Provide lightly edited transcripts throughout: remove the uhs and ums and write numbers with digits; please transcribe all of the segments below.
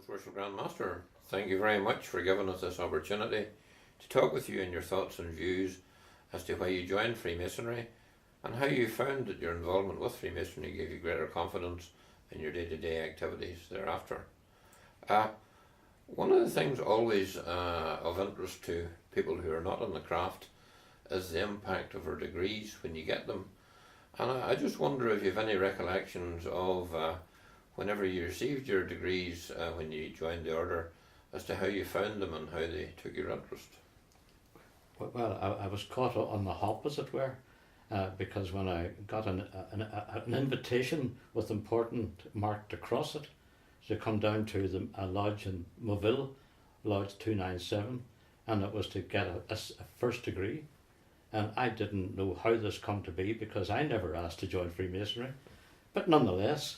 Most Worship Grand Master, thank you very much for giving us this opportunity to talk with you and your thoughts and views as to why you joined Freemasonry and how you found that your involvement with Freemasonry gave you greater confidence in your day-to-day activities thereafter. One of the things always of interest to people who are not in the craft is the impact of our degrees when you get them. And I just wonder if you have any recollections of whenever you received your degrees when you joined the order, as to how you found them and how they took your interest. Well, I was caught on the hop, as it were, because when I got an invitation with important marked across it to come down to a lodge in Moville, Lodge 297, and it was to get a first degree. And I didn't know how this come to be because I never asked to join Freemasonry. But nonetheless,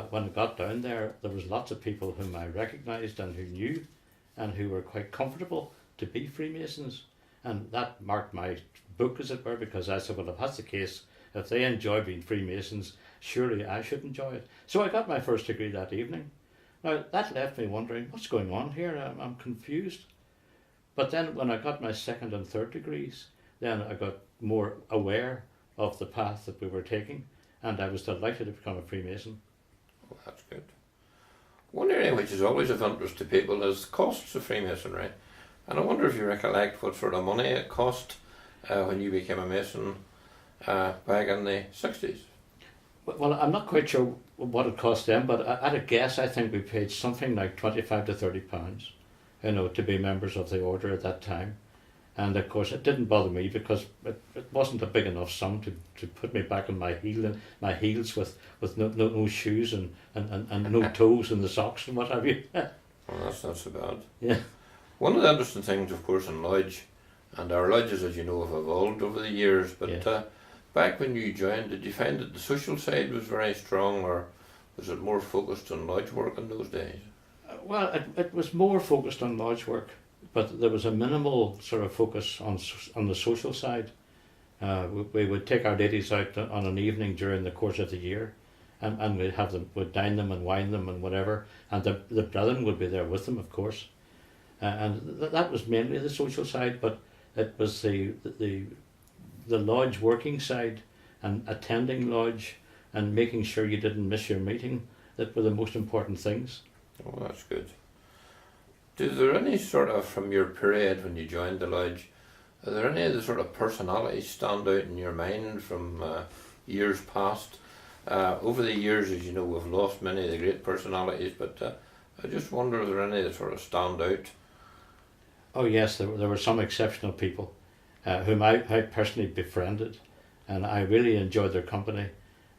when I got down there, there was lots of people whom I recognised and who knew and who were quite comfortable to be Freemasons. And that marked my book, as it were, because I said, well, if that's the case, if they enjoy being Freemasons, surely I should enjoy it. So I got my first degree that evening. Now, that left me wondering, what's going on here? I'm confused. But then when I got my second and third degrees, then I got more aware of the path that we were taking, and I was delighted to become a Freemason. Well, that's good. One area which is always of interest to people is costs of Freemasonry. And I wonder if you recollect what sort of money it cost when you became a Mason back in the 60s. Well, I'm not quite sure what it cost them, but at a guess, I think we paid something like £25 to £30, to be members of the order at that time. And of course, it didn't bother me because it wasn't a big enough sum to put me back on my heels with no shoes and no toes in the socks and what have you. Well, that's not so bad. Yeah. One of the interesting things, of course, in Lodge, and our lodges, as you know, have evolved over the years, but Yeah. Back when you joined, did you find that the social side was very strong, or was it more focused on lodge work in those days? Well, it was more focused on lodge work, but there was a minimal sort of focus on the social side. We would take our ladies out on an evening during the course of the year, and we'd dine them and wine them and whatever, and the brethren would be there with them, of course. And that was mainly the social side, but it was the lodge working side and attending lodge and making sure you didn't miss your meeting that were the most important things. Oh, that's good. Do there any sort of, from your period when you joined the lodge, are there any of the sort of personalities stand out in your mind from years past? Over the years, as you know, we've lost many of the great personalities, but I just wonder if there are any that sort of stand out. Oh yes, there were some exceptional people whom I personally befriended, and I really enjoyed their company,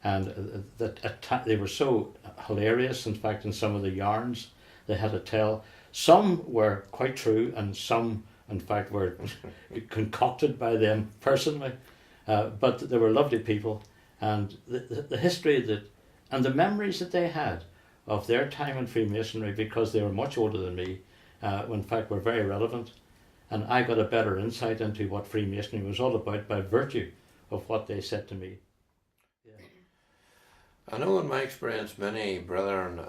and they were so hilarious, in fact, in some of the yarns they had to tell. Some were quite true, and some, in fact, were concocted by them personally, but they were lovely people, and the history and the memories that they had of their time in Freemasonry, because they were much older than me, in fact, were very relevant. And I got a better insight into what Freemasonry was all about by virtue of what they said to me. Yeah. I know in my experience many brethren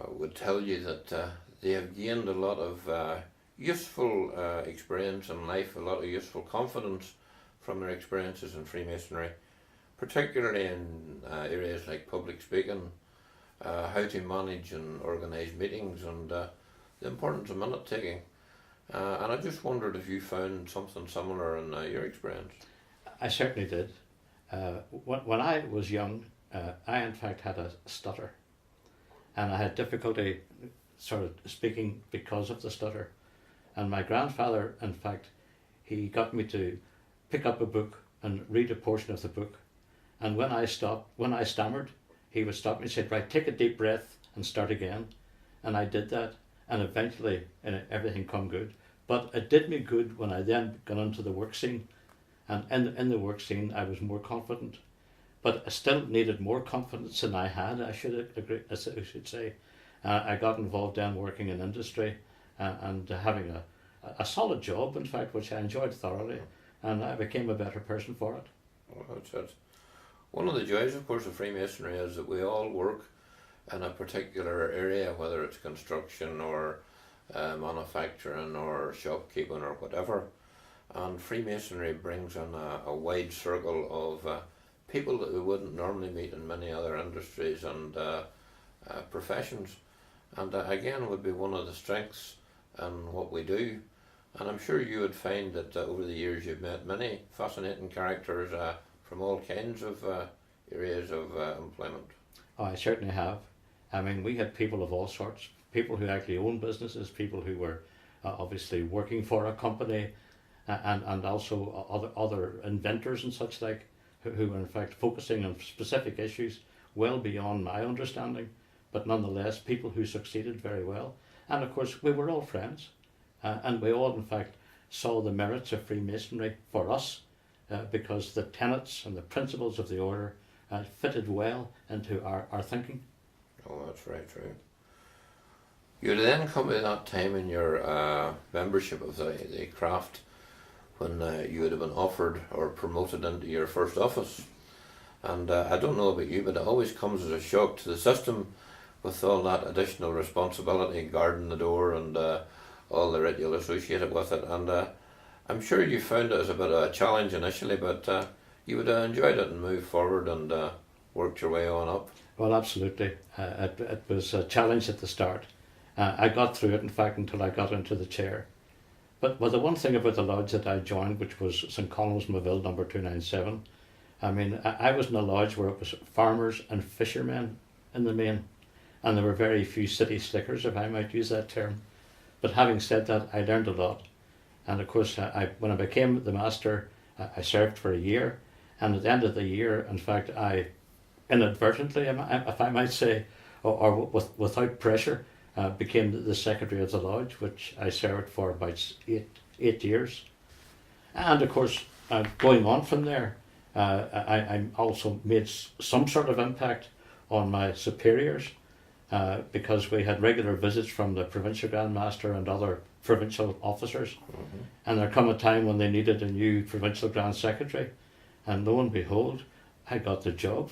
would tell you that they have gained a lot of useful experience in life, a lot of useful confidence from their experiences in Freemasonry, particularly in areas like public speaking, how to manage and organise meetings, and the importance of minute taking. And I just wondered if you found something similar in your experience. I certainly did. When I was young, I in fact had a stutter, and I had difficulty sort of speaking because of the stutter. And my grandfather, in fact, he got me to pick up a book and read a portion of the book. And when I stammered, he would stop me and say, right, take a deep breath and start again. And I did that. And eventually everything come good. But it did me good when I then got into the work scene, and in the work scene I was more confident, but I still needed more confidence than I had. I should say. I got involved then working in industry and having a solid job, in fact, which I enjoyed thoroughly, and I became a better person for it. Well, that's it. One of the joys, of course, of Freemasonry is that we all work in a particular area, whether it's construction or manufacturing or shopkeeping or whatever. And Freemasonry brings in a wide circle of people that we wouldn't normally meet in many other industries and professions. And again, would be one of the strengths in what we do. And I'm sure you would find that over the years you've met many fascinating characters from all kinds of areas of employment. Oh, I certainly have. I mean, we had people of all sorts, people who actually own businesses, people who were obviously working for a company, and also other inventors and such like, who were in fact focusing on specific issues well beyond my understanding, but nonetheless people who succeeded very well. And of course we were all friends, and we all in fact saw the merits of Freemasonry for us, because the tenets and the principles of the order fitted well into our thinking. Oh, that's very true. You then come to that time in your membership of the craft when you would have been offered or promoted into your first office. And I don't know about you, but it always comes as a shock to the system with all that additional responsibility, guarding the door and all the ritual associated with it. And I'm sure you found it as a bit of a challenge initially, but you would have enjoyed it and moved forward and worked your way on up. Well, absolutely. It was a challenge at the start. I got through it, in fact, until I got into the chair. But the one thing about the lodge that I joined, which was St. Columb's Maville number 297, I mean, I was in a lodge where it was farmers and fishermen in the main, and there were very few city slickers, if I might use that term. But having said that, I learned a lot. And of course, when I became the master, I served for a year, and at the end of the year, in fact, I inadvertently, if I might say, or without pressure, became the secretary of the lodge, which I served for about eight years. And of course, going on from there, I also made some sort of impact on my superiors, because we had regular visits from the provincial Grand Master and other provincial officers. Mm-hmm. And there come a time when they needed a new provincial Grand Secretary, and lo and behold, I got the job,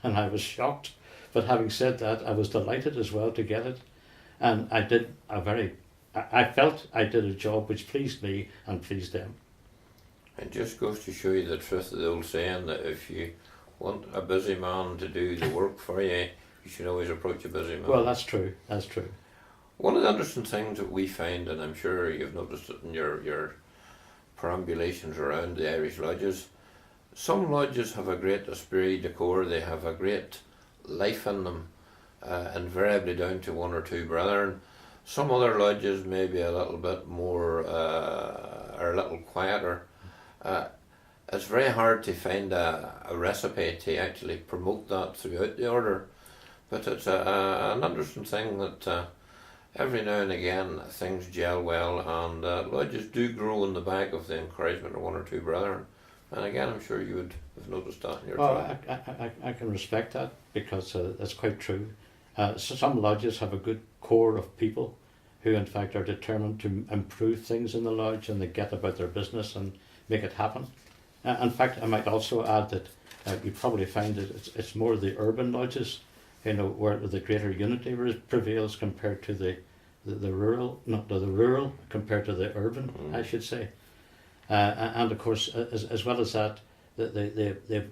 and I was shocked. But having said that, I was delighted as well to get it. And I felt I did a job which pleased me and pleased them. It just goes to show you the truth of the old saying that if you want a busy man to do the work for you, you should always approach a busy man. Well, that's true. That's true. One of the interesting things that we find, and I'm sure you've noticed it in your perambulations around the Irish lodges, some lodges have a great esprit de corps, they have a great life in them, invariably down to one or two brethren. Some other lodges may be a little bit more, or a little quieter. It's very hard to find a recipe to actually promote that throughout the order, but it's an interesting thing that every now and again things gel well, and lodges do grow on the back of the encouragement of one or two brethren. And again, I'm sure you would have noticed that in your job. I can respect that, because that's quite true. So some lodges have a good core of people who in fact are determined to improve things in the lodge, and they get about their business and make it happen. In fact, I might also add that you probably find that it's more the urban lodges, where the greater unity prevails compared to the rural, not the rural compared to the urban, I should say. And of course, as well as that, the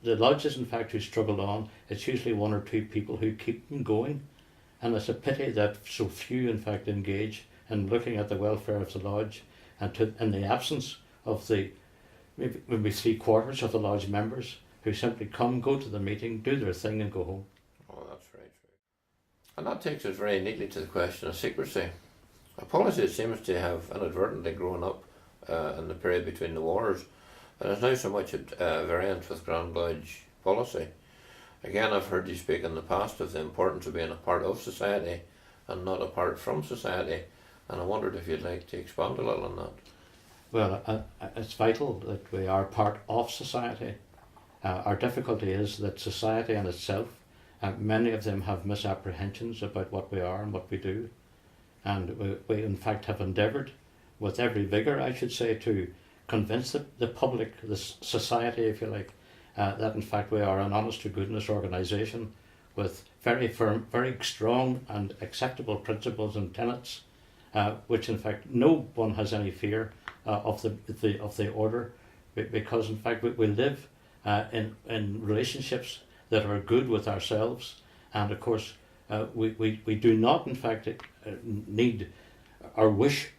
lodges in fact who struggle on, it's usually one or two people who keep them going, and it's a pity that so few in fact engage in looking at the welfare of the lodge, and in the absence of the maybe 3/4 of the lodge members who simply come, go to the meeting, do their thing and go home. Oh, that's very true. And that takes us very neatly to the question of secrecy, a policy that seems to have inadvertently grown up in the period between the wars, and is now so much at variance with Grand Lodge policy. Again, I've heard you speak in the past of the importance of being a part of society and not apart from society, and I wondered if you'd like to expand a little on that. Well, it's vital that we are part of society. Our difficulty is that society in itself, many of them have misapprehensions about what we are and what we do, and we in fact have endeavoured with every vigour, I should say, to convince the public, the society, if you like, that in fact we are an honest to goodness organisation with very firm, very strong and acceptable principles and tenets, which in fact no one has any fear of the order, because in fact we live in relationships that are good with ourselves, and of course we do not in fact need or wish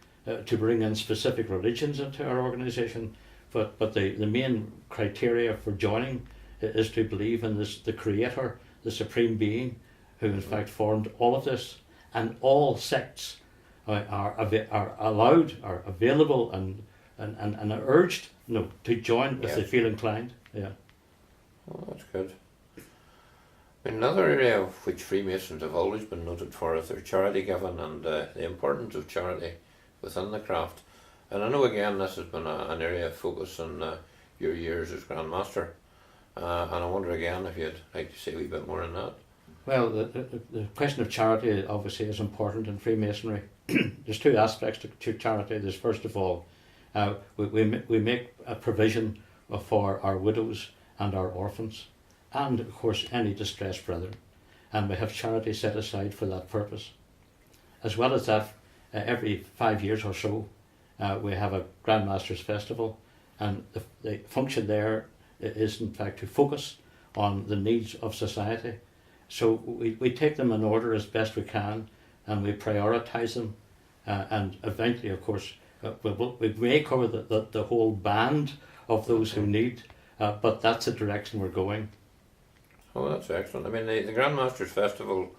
to bring in specific religions into our organisation, but the main criteria for joining is to believe in the Creator, the Supreme Being, who in fact formed all of this, and all sects are allowed, are available, and are urged to join if they feel inclined. Yeah. Well, that's good. Another area of which Freemasons have always been noted for is their charity giving and the importance of charity within the craft. And I know again this has been an area of focus in your years as Grand Master. And I wonder again if you'd like to say a wee bit more on that. Well, the question of charity obviously is important in Freemasonry. There's two aspects to charity. There's first of all, we make a provision for our widows and our orphans, and of course any distressed brethren, and we have charity set aside for that purpose. As well as that, every 5 years or so, we have a Grand Masters Festival, and the function there is in fact to focus on the needs of society. So we take them in order as best we can, and we prioritise them, and eventually of course we may cover the whole band of those who need, but that's the direction we're going. Oh, that's excellent. I mean, the Grand Masters Festival,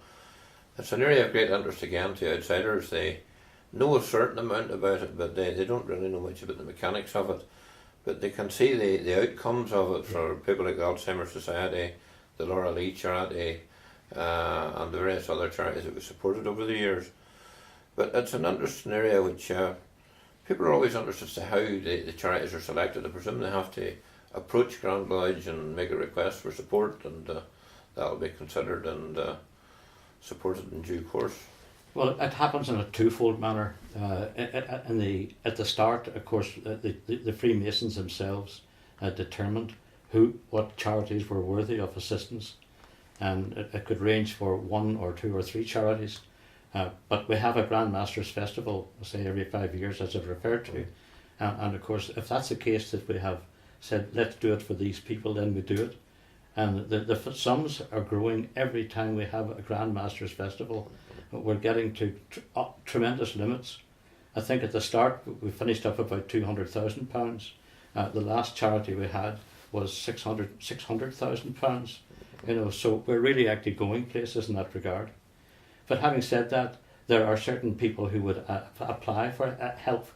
it's an area of great interest again to outsiders. They know a certain amount about it, but they don't really know much about the mechanics of it. But they can see the outcomes of it for people like the Alzheimer's Society, the Laura Lee Charity, and the various other charities that we supported over the years. But it's an interesting area which people are always interested as to how the charities are selected. I presume they have to approach Grand Lodge and make a request for support, and that'll be considered and supported in due course. Well, it happens in a twofold manner. At the start, of course, the Freemasons themselves determined what charities were worthy of assistance, and it could range for 1 or 2 or 3 charities. But we have a Grand Masters Festival, say every 5 years, as I've referred to, and of course, if that's the case that we have said let's do it for these people, then we do it, and the sums are growing every time we have a Grand Masters Festival. We're getting to tremendous limits. I think at the start we finished up about £200,000. The last charity we had was £600,000. So we're really actually going places in that regard. But having said that, there are certain people who would apply for help,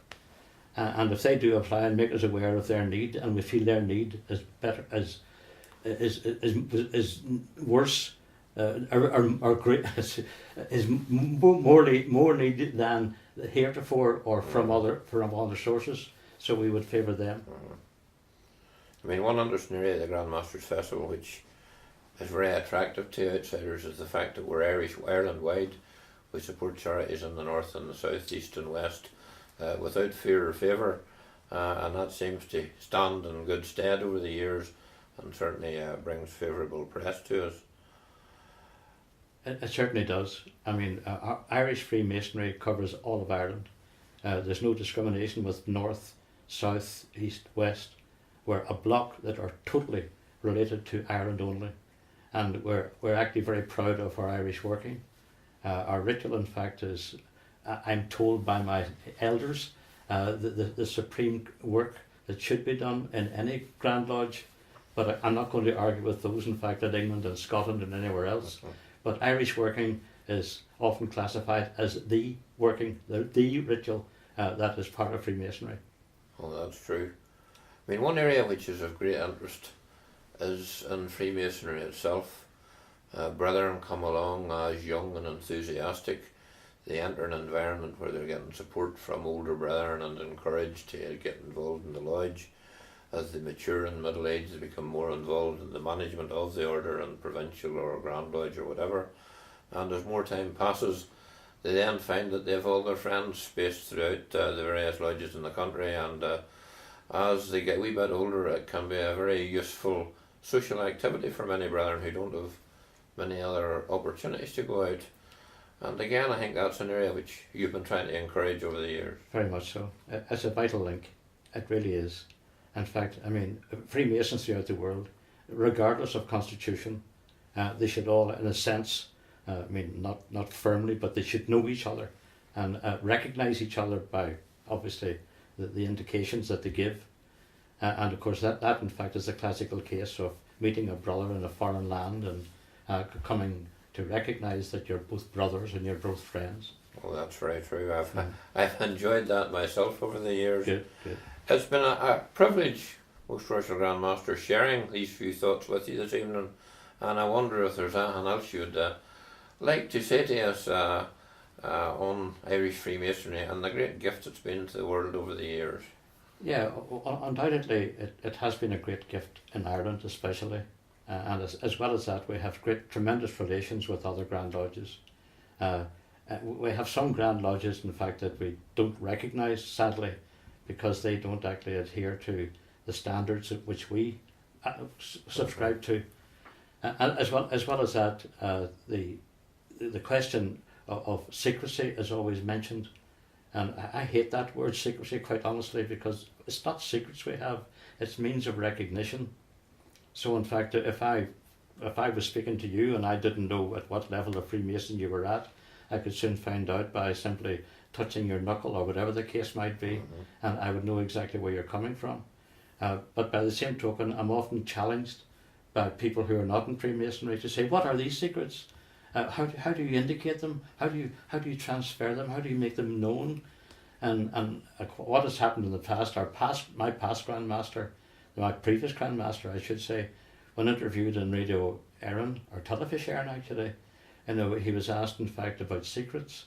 and if they do apply and make us aware of their need, and we feel their need is better is worse. Or great is more needed than heretofore or from other sources, so we would favour them. I mean, one interesting area of the Grand Masters Festival which is very attractive to outsiders is the fact that we're Irish Ireland wide. We support charities in the north and the south, east and west without fear or favour, and that seems to stand in good stead over the years, and certainly brings favourable press to us. It certainly does. I mean, Irish Freemasonry covers all of Ireland. There's no discrimination with north, south, east, west. We're a block that are totally related to Ireland only, and we're actually very proud of our Irish working. Our ritual, in fact, is, I'm told by my elders, the supreme work that should be done in any Grand Lodge, but I'm not going to argue with those, in fact, in England and Scotland and anywhere else. But Irish working is often classified as the working, the ritual that is part of Freemasonry. Oh, that's true. I mean, one area which is of great interest is in Freemasonry itself. Brethren come along as young and enthusiastic. They enter an environment where they're getting support from older brethren and encouraged to get involved in the lodge. As they mature in middle age, they become more involved in the management of the order and provincial or Grand Lodge or whatever. And as more time passes, they then find that they have all their friends spaced throughout the various lodges in the country, and as they get a wee bit older, it can be a very useful social activity for many brethren who don't have many other opportunities to go out. And again, I think that's an area which you've been trying to encourage over the years. Very much so. It's a vital link. It really is. In fact, I mean, Freemasons throughout the world, regardless of constitution, they should all, in a sense, I mean, not firmly, but they should know each other and recognise each other by, obviously, the indications that they give. And of course, that in fact is the classical case of meeting a brother in a foreign land and coming to recognise that you're both brothers and you're both friends. Well, that's very true. I've enjoyed that myself over the years. Good, good. It's been a privilege, Most Worshipful Grand Master, sharing these few thoughts with you this evening, and I wonder if there's anything else you'd like to say to us on Irish Freemasonry and the great gift it's been to the world over the years. Yeah, undoubtedly it has been a great gift in Ireland especially, and as well as that we have tremendous relations with other Grand Lodges. We have some Grand Lodges in fact that we don't recognise, sadly, because they don't actually adhere to the standards which we subscribe to. As well as that, the question of secrecy is always mentioned, and I hate that word secrecy, quite honestly, because it's not secrets we have, it's means of recognition. So in fact, if I was speaking to you and I didn't know at what level of Freemason you were at, I could soon find out by simply touching your knuckle or whatever the case might be, and I would know exactly where you're coming from. But by the same token, I'm often challenged by people who are not in Freemasonry to say, what are these secrets? How do you indicate them? How do you transfer them? How do you make them known? And what has happened in the past? My past Grand Master, my previous Grand Master, I should say, when interviewed in Radio Éireann, or Telefish Éireann actually, he was asked in fact about secrets,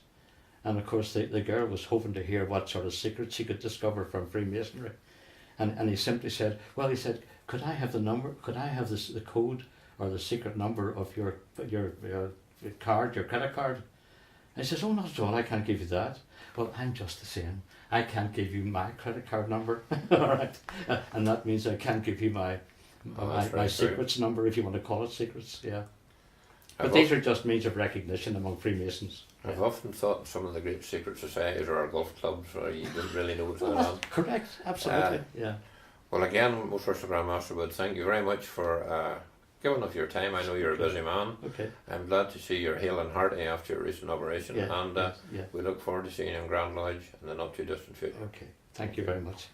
and of course the girl was hoping to hear what sort of secrets he could discover from Freemasonry, and he simply said, well, he said, could I have the number? Could I have the code or the secret number of your card, your credit card? And he says, oh, not at all, I can't give you that. Well, I'm just the same. I can't give you my credit card number, all right, and that means I can't give you my secrets number, if you want to call it secrets, yeah. But these are just means of recognition among Freemasons. I've often thought some of the great secret societies are our golf clubs where you don't really know what's going on. Correct, absolutely, yeah. Well, again, Most Worshipful Grand Master Wood, thank you very much for giving up your time. I know you're a busy man. Okay. I'm glad to see you're hale and hearty after your recent operation, yeah, and we look forward to seeing you in Grand Lodge in the not too distant future. Okay, thank you very much.